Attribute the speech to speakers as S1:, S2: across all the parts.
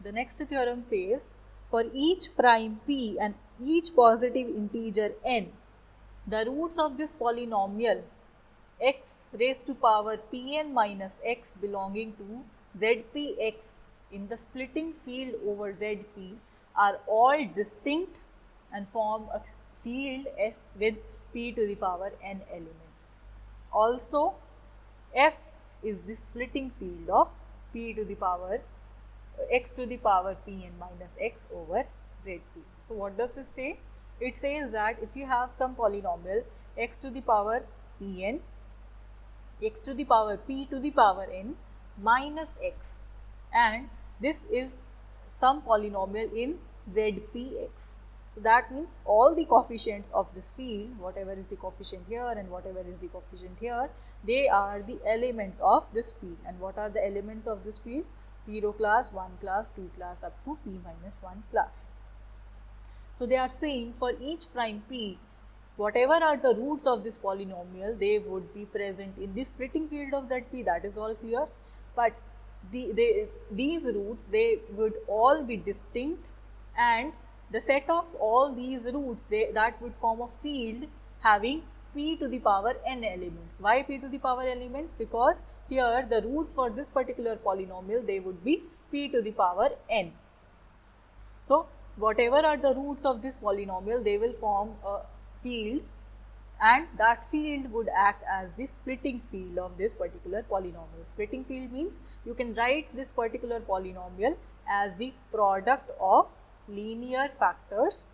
S1: The next theorem says, for each prime p and each positive integer n, the roots of this polynomial x raised to power pn minus x belonging to zpx in the splitting field over zp are all distinct and form a field f with p to the power n elements. Also, f is the splitting field of p to the power x to the power pn minus x over zp. So what does this say? It says that if you have some polynomial x to the power pn, x to the power p to the power n minus x, and this is some polynomial in zpx. So that means all the coefficients of this field, whatever is the coefficient here and whatever is the coefficient here, they are the elements of this field. And what are the elements of this field? 0 class, 1 class, 2 class up to p minus 1 class. So they are saying for each prime p, whatever are the roots of this polynomial, they would be present in the splitting field of zp. That is all clear. But these roots, they would all be distinct, and the set of all these roots, that would form a field having p to the power n elements. Why p to the power elements? Because here the roots for this particular polynomial, they would be p to the power n. So whatever are the roots of this polynomial, they will form a field, and that field would act as the splitting field of this particular polynomial. Splitting field means you can write this particular polynomial as the product of linear factors.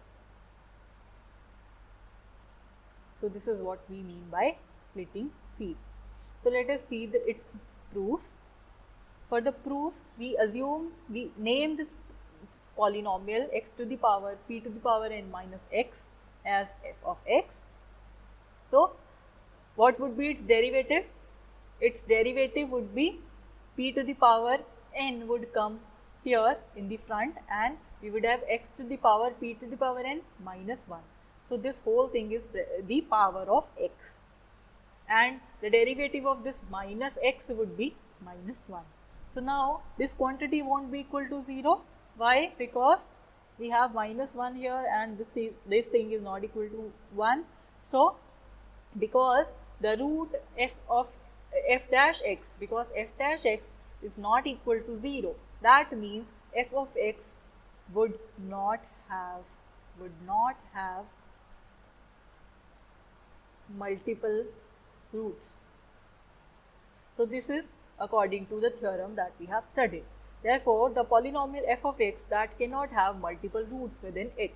S1: So this is what we mean by splitting field. So let us see its proof. For the proof, we name this polynomial x to the power p to the power n minus x as f of x. So what would be its derivative? Its derivative would be p to the power n would come here in the front, and we would have x to the power p to the power n minus 1. So this whole thing is the power of x, and the derivative of this minus x would be minus 1. So now this quantity won't be equal to 0. Why? Because we have minus 1 here, and this thing is not equal to 1. So because the root f of f dash x, because f dash x is not equal to 0, that means f of x would not have multiple roots. So this is according to the theorem that we have studied. Therefore, the polynomial f of x that cannot have multiple roots within it,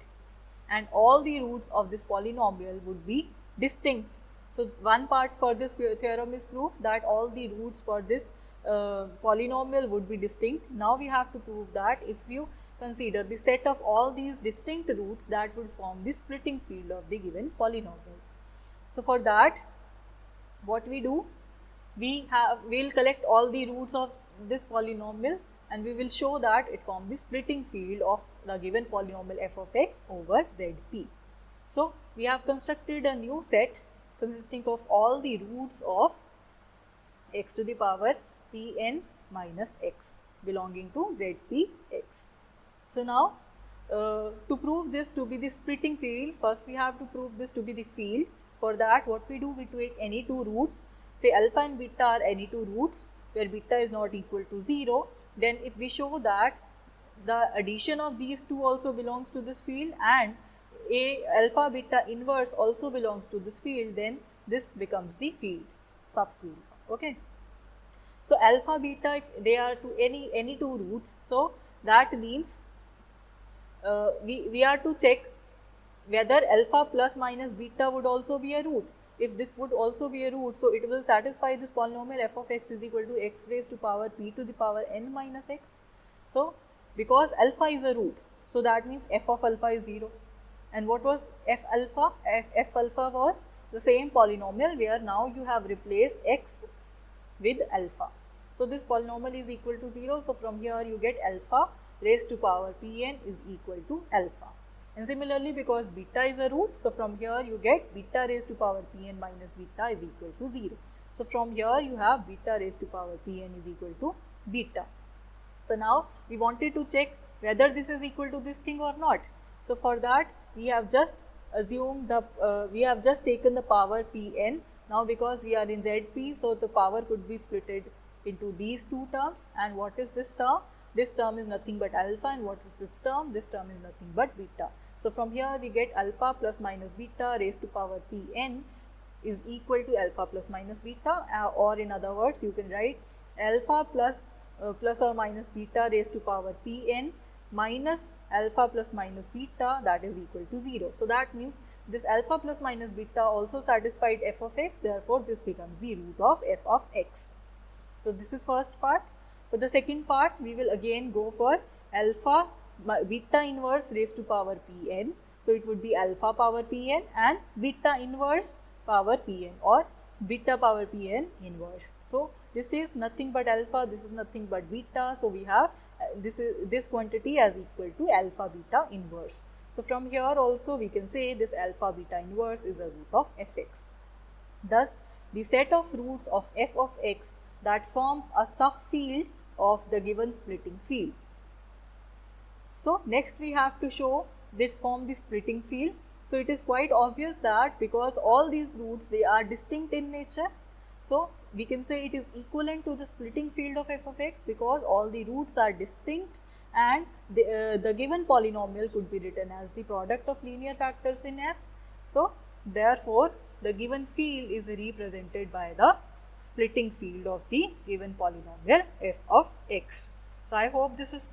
S1: and all the roots of this polynomial would be distinct. So one part for this theorem is proof that all the roots for this polynomial would be distinct. Now we have to prove that if you consider the set of all these distinct roots, that would form the splitting field of the given polynomial. So for that, what we do, we'll collect all the roots of this polynomial, and we will show that it forms the splitting field of the given polynomial f of x over zp. So we have constructed a new set consisting of all the roots of x to the power pn minus x belonging to zpx. So now to prove this to be the splitting field, first we have to prove this to be the field. For that, what we do, we take any two roots, say alpha and beta are any two roots where beta is not equal to 0. Then if we show that the addition of these two also belongs to this field, and a alpha beta inverse also belongs to this field, then this becomes the field, subfield. Okay. So alpha beta, if they are to any two roots, so that means we are to check whether alpha plus minus beta would also be a root. If this would also be a root, so it will satisfy this polynomial f of x is equal to x raised to power p to the power n minus x. So because alpha is a root, so that means f of alpha is 0. And what was f alpha? F alpha was the same polynomial where now you have replaced x with alpha. So this polynomial is equal to 0. So from here you get alpha raised to power pn is equal to alpha. And similarly, because beta is a root, so from here you get beta raised to power pn minus beta is equal to 0. So from here you have beta raised to power pn is equal to beta. So now we wanted to check whether this is equal to this thing or not. So for that we have just assumed we have just taken the power Pn. Now because we are in Zp, so the power could be splitted into these two terms. And what is this term? This term is nothing but alpha, and what is this term? This term is nothing but beta. So from here we get alpha plus minus beta raised to power Pn is equal to alpha plus minus beta, or in other words you can write alpha plus or minus beta raised to power Pn minus alpha plus minus beta, that is equal to 0. So that means this alpha plus minus beta also satisfied f of x, therefore this becomes the root of f of x. So this is first part. For the second part we will again go for alpha beta inverse raised to power Pn. So it would be alpha power Pn and beta inverse power Pn, or beta power Pn inverse. So this is nothing but alpha, this is nothing but beta. So we have this quantity as equal to alpha beta inverse. So from here also we can say this alpha beta inverse is a root of fx. Thus the set of roots of f of x that forms a subfield of the given splitting field. So next we have to show this form the splitting field. So it is quite obvious that because all these roots they are distinct in nature, so we can say it is equivalent to the splitting field of f of x because all the roots are distinct, and the given polynomial could be written as the product of linear factors in f. So therefore the given field is represented by the splitting field of the given polynomial f of x. So I hope this is